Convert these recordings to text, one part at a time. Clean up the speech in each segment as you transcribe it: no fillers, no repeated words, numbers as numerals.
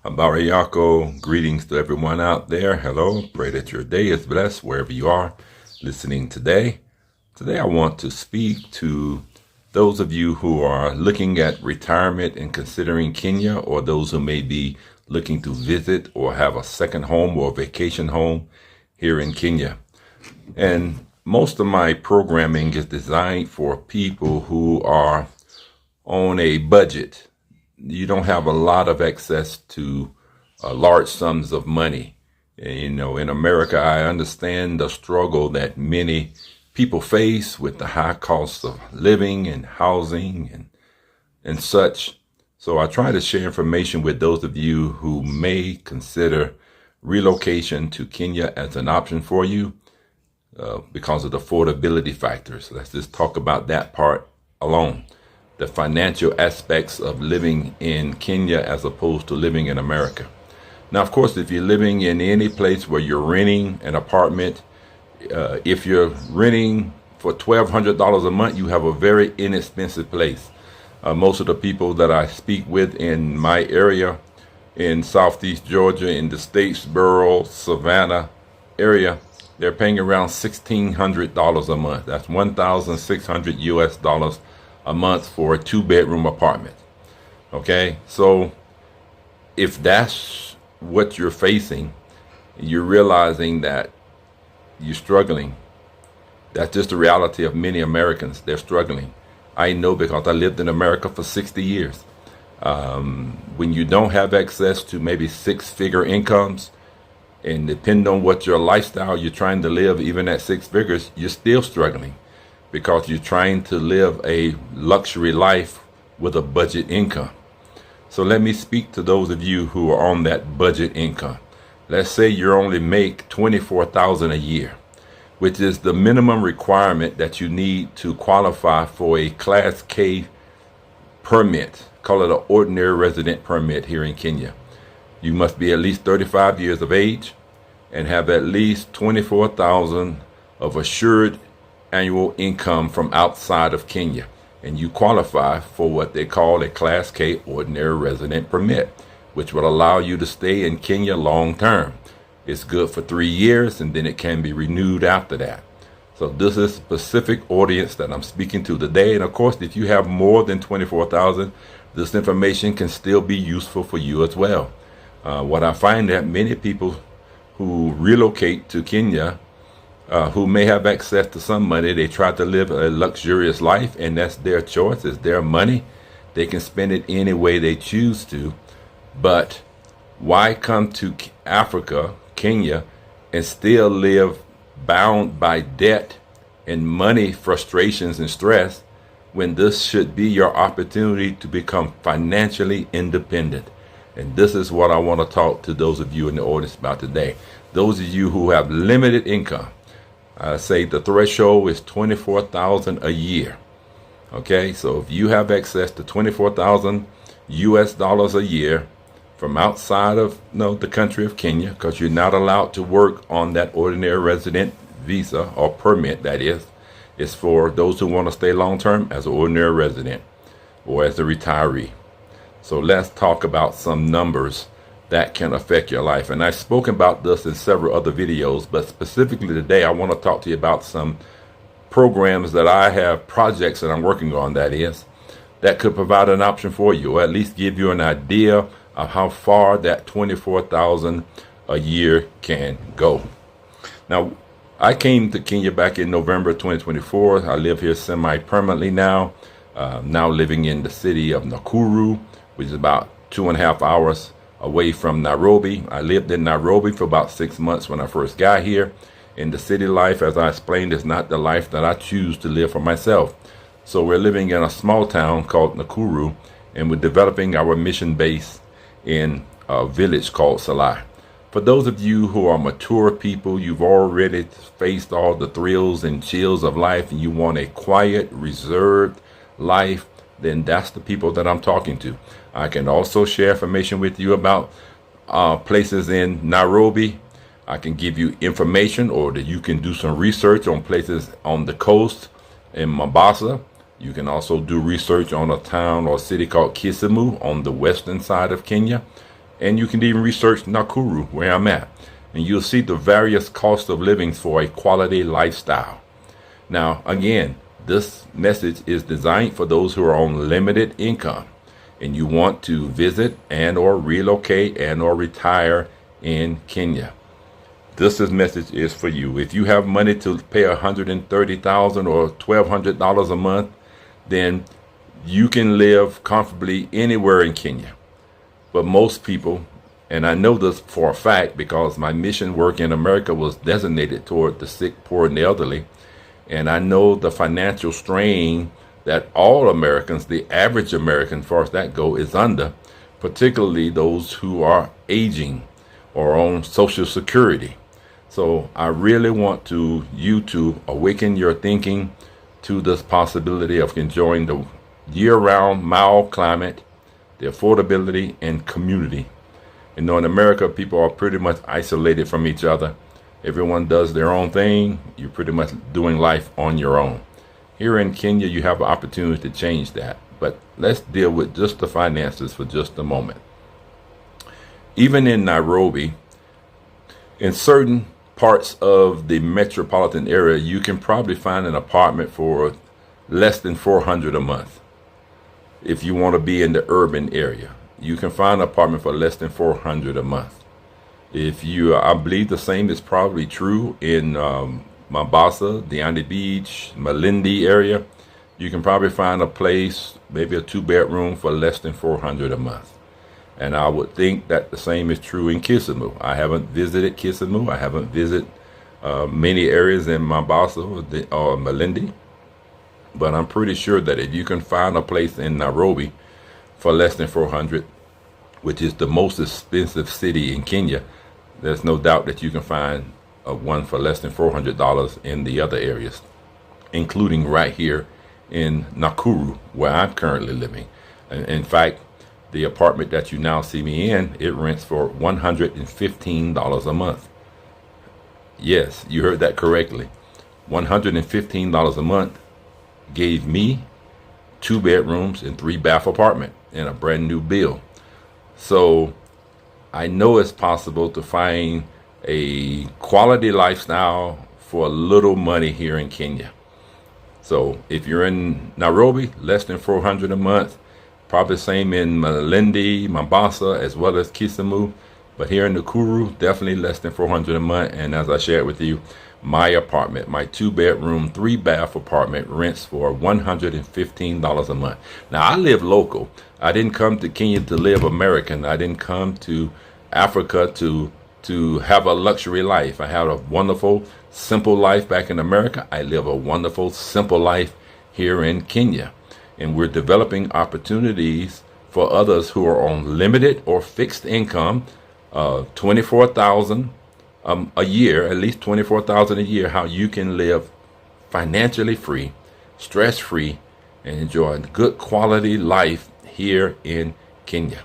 Abarayako, greetings to everyone out there. Hello, pray that your day is blessed wherever you are listening today. Today I want to speak to those of you who are looking at retirement and considering Kenya, or those who may be looking to visit or have a second home or vacation home here in Kenya. And most of my programming is designed for people who are on a budget. You don't have a lot of access to large sums of money. In America, I understand the struggle that many people face with the high costs of living and housing and such. So I try to share information with those of you who may consider relocation to Kenya as an option for you because of the affordability factors. Let's just talk about that part alone. The financial aspects of living in Kenya as opposed to living in America. Now, of course, if you're living in any place where you're renting an apartment, if you're renting for $1,200 a month, you have a very inexpensive place. Most of the people that I speak with in my area in Southeast Georgia, in the Statesboro, Savannah area, they're paying around $1,600 a month. That's $1,600 US a month for a 2-bedroom apartment. Okay, so if that's what you're facing, you're realizing that you're struggling. That's just the reality of many Americans. They're struggling. I know because I lived in America for 60 years. When you don't have access to maybe 6-figure incomes, and depending on what your lifestyle you're trying to live, even at 6 figures, you're still struggling, because you're trying to live a luxury life with a budget income. So let me speak to those of you who are on that budget income. Let's say you only make $24,000 a year, which is the minimum requirement that you need to qualify for a Class K permit. Call it an ordinary resident permit here in Kenya. You must be at least 35 years of age and have at least $24,000 of assured annual income from outside of Kenya, and you qualify for what they call a Class K ordinary resident permit, which will allow you to stay in Kenya long term. It's good for 3 years, and then it can be renewed after that. So this is a specific audience that I'm speaking to today. And of course, if you have more than 24,000, this information can still be useful for you as well. What I find that many people who relocate to Kenya, who may have access to some money, they try to live a luxurious life, and that's their choice. It's their money. They can spend it any way they choose to. But why come to Africa, Kenya, and still live bound by debt and money frustrations and stress, when this should be your opportunity to become financially independent? And this is what I want to talk to those of you in the audience about today. Those of you who have limited income. I say the threshold is $24,000 a year. Okay, so if you have access to $24,000 US a year from outside of the country of Kenya, because you're not allowed to work on that ordinary resident visa or permit, that is, it's for those who want to stay long term as an ordinary resident or as a retiree. So let's talk about some numbers that can affect your life. And I've spoken about this in several other videos, but specifically today I want to talk to you about some programs that I have, projects that I'm working on, that could provide an option for you, or at least give you an idea of how far that $24,000 a year can go. Now, I came to Kenya back in November 2024. I live here semi-permanently now, now living in the city of Nakuru, which is about 2.5 hours away from Nairobi. I lived in Nairobi for about 6 months when I first got here. And the city life, as I explained, is not the life that I choose to live for myself. So we're living in a small town called Nakuru, and we're developing our mission base in a village called Salai. For those of you who are mature people, you've already faced all the thrills and chills of life, and you want a quiet, reserved life, then that's the people that I'm talking to. I can also share information with you about places in Nairobi. I can give you information, or that you can do some research on places on the coast in Mombasa. You can also do research on a town or city called Kisumu on the western side of Kenya. And you can even research Nakuru, where I'm at, and you'll see the various costs of living for a quality lifestyle. Now, again, this message is designed for those who are on limited income and you want to visit and or relocate and or retire in Kenya. This message is for you. If you have money to pay $130,000 or $1,200 a month, then you can live comfortably anywhere in Kenya. But most people, and I know this for a fact because my mission work in America was designated toward the sick, poor, and the elderly, and I know the financial strain that all Americans, the average American, as far as that go, is under, particularly those who are aging or on Social Security. So I really want you to awaken your thinking to this possibility of enjoying the year-round mild climate, the affordability, and community. In America, people are pretty much isolated from each other. Everyone does their own thing. You're pretty much doing life on your own. Here in Kenya, you have an opportunity to change that. But let's deal with just the finances for just a moment. Even in Nairobi, in certain parts of the metropolitan area, you can probably find an apartment for less than $400 a month. If you want to be in the urban area, you can find an apartment for less than $400 a month. I believe the same is probably true in Mombasa, Diani Beach, Malindi area. You can probably find a place, maybe a 2-bedroom for less than $400 a month. And I would think that the same is true in Kisumu. I haven't visited Kisumu. I haven't visited many areas in Mombasa or Malindi. But I'm pretty sure that if you can find a place in Nairobi for less than $400, which is the most expensive city in Kenya, there's no doubt that you can find one for less than $400 in the other areas, including right here in Nakuru, where I'm currently living. In fact, the apartment that you now see me in, it rents for $115 a month. Yes, you heard that correctly. $115 a month gave me 2 bedrooms and 3-bath apartment in a brand new build. So I know it's possible to find a quality lifestyle for little money here in Kenya. So if you're in Nairobi, less than $400 a month. Probably the same in Malindi, Mombasa, as well as Kisumu. But here in Nakuru, definitely less than $400 a month. And as I shared with you, my apartment, my 2-bedroom, 3-bath apartment rents for $115 a month. Now, I live local. I didn't come to Kenya to live American. I didn't come to Africa to have a luxury life. I had a wonderful, simple life back in America. I live a wonderful, simple life here in Kenya. And we're developing opportunities for others who are on limited or fixed income, $24,000 a year, at least $24,000 a year, how you can live financially free, stress-free, and enjoy a good quality life here in Kenya.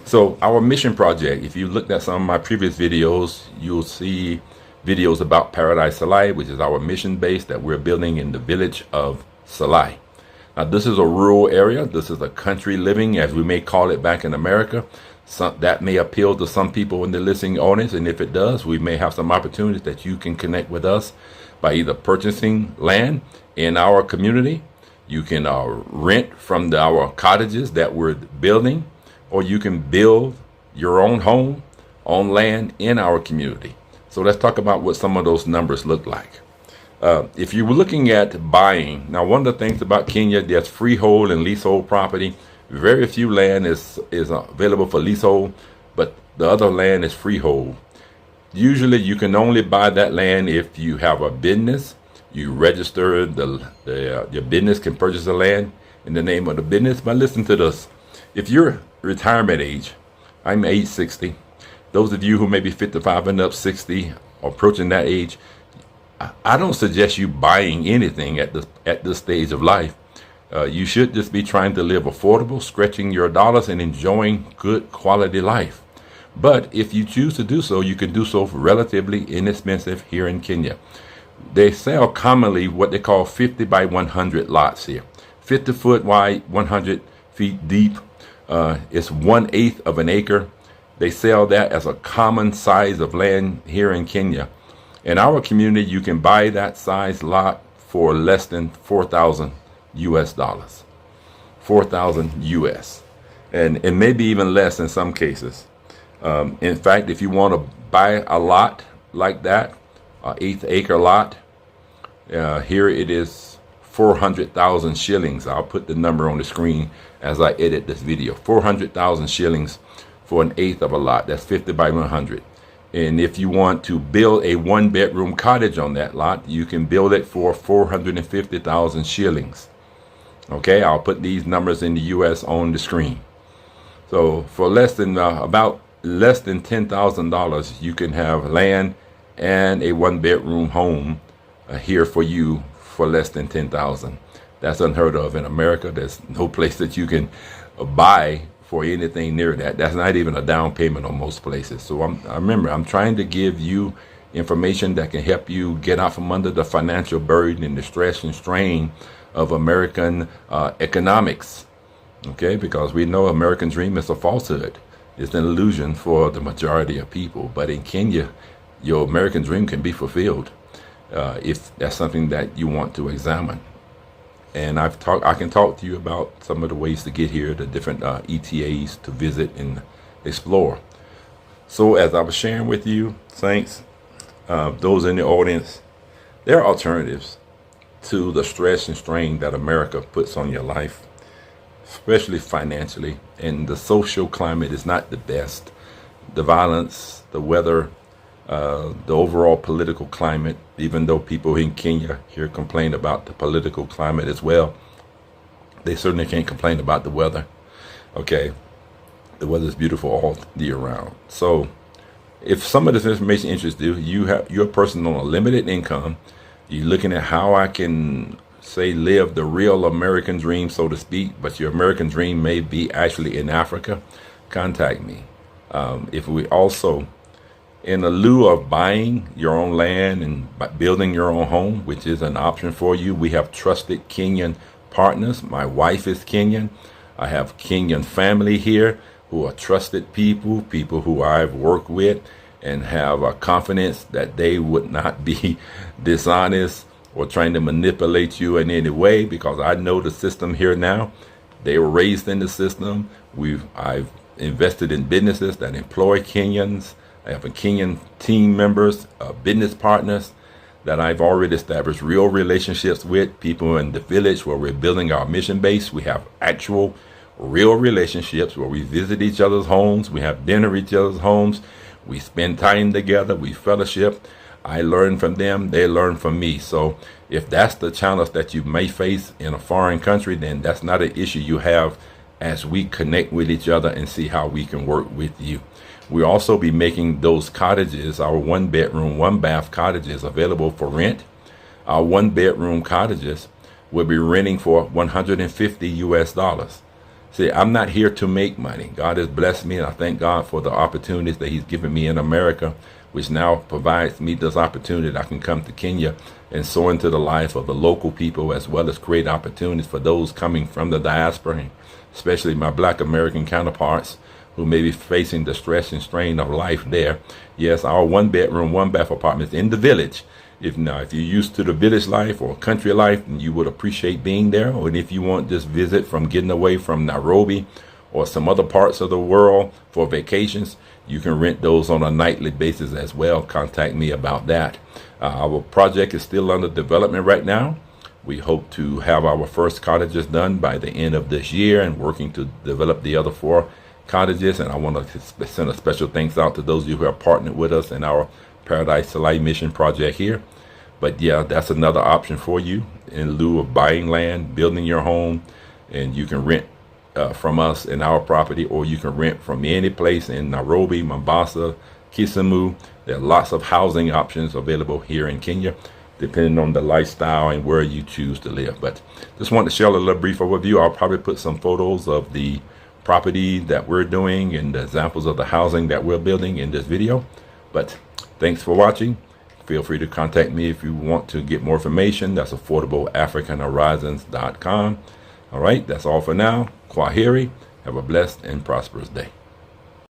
So our mission project, if you looked at some of my previous videos, you'll see videos about Paradise Salai, which is our mission base that we're building in the village of Salai. Now, this is a rural area. This is a country living, as we may call it back in America. That may appeal to some people in the listening audience, and if it does, we may have some opportunities that you can connect with us by either purchasing land in our community. You can rent from our cottages that we're building, or you can build your own home on land in our community. So let's talk about what some of those numbers look like. If you were looking at buying, now one of the things about Kenya, there's freehold and leasehold property. Very few land is available for leasehold, but the other land is freehold. Usually you can only buy that land if you have a business. You register your business can purchase the land in the name of the business. But listen to this. If you're retirement age, I'm age 60. Those of you who may be 55 and up, 60, or approaching that age, I don't suggest you buying anything at this stage of life. You should just be trying to live affordable, stretching your dollars, and enjoying good quality life. But if you choose to do so, you can do so for relatively inexpensive here in Kenya. They sell commonly what they call 50 by 100 lots here. 50 foot wide, 100 feet deep. It's 1/8 of an acre. They sell that as a common size of land here in Kenya. In our community, you can buy that size lot for less than 4,000 US dollars. 4,000 US. And maybe even less in some cases. In fact, if you want to buy a lot like that, an eighth acre lot, here it is 400,000 shillings. I'll put the number on the screen as I edit this video. 400,000 shillings for an eighth of a lot. That's 50 by 100. And if you want to build a one-bedroom cottage on that lot, you can build it for 450,000 shillings. Okay, I'll put these numbers in the US on the screen. So for less than about less than $10,000, you can have land and a one-bedroom home here for you for less than $10,000. That's unheard of in America. There's no place that you can buy for anything near that. That's not even a down payment on most places. So I'm trying to give you information that can help you get out from under the financial burden and the stress and strain of American economics. Okay, because we know American dream is a falsehood. It's an illusion for the majority of people. But in Kenya, your American dream can be fulfilled if that's something that you want to examine. And I can talk to you about some of the ways to get here, the different ETAs to visit and explore. So as I was sharing with you, saints, those in the audience, there are alternatives to the stress and strain that America puts on your life, especially financially. And the social climate is not the best. The violence, the weather, the overall political climate, even though people in Kenya here complain about the political climate as well, they certainly can't complain about the weather. Okay, the weather is beautiful all year round. So if some of this information interests you, you're a person on a limited income, you're looking at how I can say live the real American dream, so to speak, but your American dream may be actually in Africa, contact me. If we also, in lieu of buying your own land and building your own home, which is an option for you, we have trusted Kenyan partners. My wife is Kenyan. I have Kenyan family here who are trusted people who I've worked with and have a confidence that they would not be dishonest or trying to manipulate you in any way, because I know the system here now. They were raised in the system. I've invested in businesses that employ Kenyans. I have a Kenyan team members, business partners that I've already established real relationships with, people in the village where we're building our mission base. We have actual real relationships where we visit each other's homes, we have dinner at each other's homes, we spend time together, we fellowship. I learn from them, they learn from me. So if that's the challenge that you may face in a foreign country, then that's not an issue you have as we connect with each other and see how we can work with you. We'll also be making those cottages, our one bedroom, one bath cottages, available for rent. Our one bedroom cottages will be renting for 150 US dollars. See, I'm not here to make money. God has blessed me, and I thank God for the opportunities that he's given me in America, which now provides me this opportunity that I can come to Kenya and soar into the life of the local people, as well as create opportunities for those coming from the diaspora, especially my Black American counterparts who may be facing the stress and strain of life there. Yes, our one bedroom, one bath apartments in the village. If you're used to the village life or country life, then you would appreciate being there. Or if you want this visit from getting away from Nairobi or some other parts of the world for vacations, you can rent those on a nightly basis as well. Contact me about that. Our project is still under development right now. We hope to have our first cottages done by the end of this year and working to develop the other 4 cottages. And I want to send a special thanks out to those of you who have partnered with us in our Paradise to Life mission project here. But yeah, that's another option for you in lieu of buying land, building your home, and you can rent from us in our property, or you can rent from any place in Nairobi, Mombasa, Kisumu. There are lots of housing options available here in Kenya, depending on the lifestyle and where you choose to live. But just want to share a little brief overview. I'll probably put some photos of the property that we're doing and the examples of the housing that we're building in this video. But thanks for watching. Feel free to contact me if you want to get more information. That's affordableafricanhorizons.com. All right, that's all for now. Kwaheri. Have a blessed and prosperous day.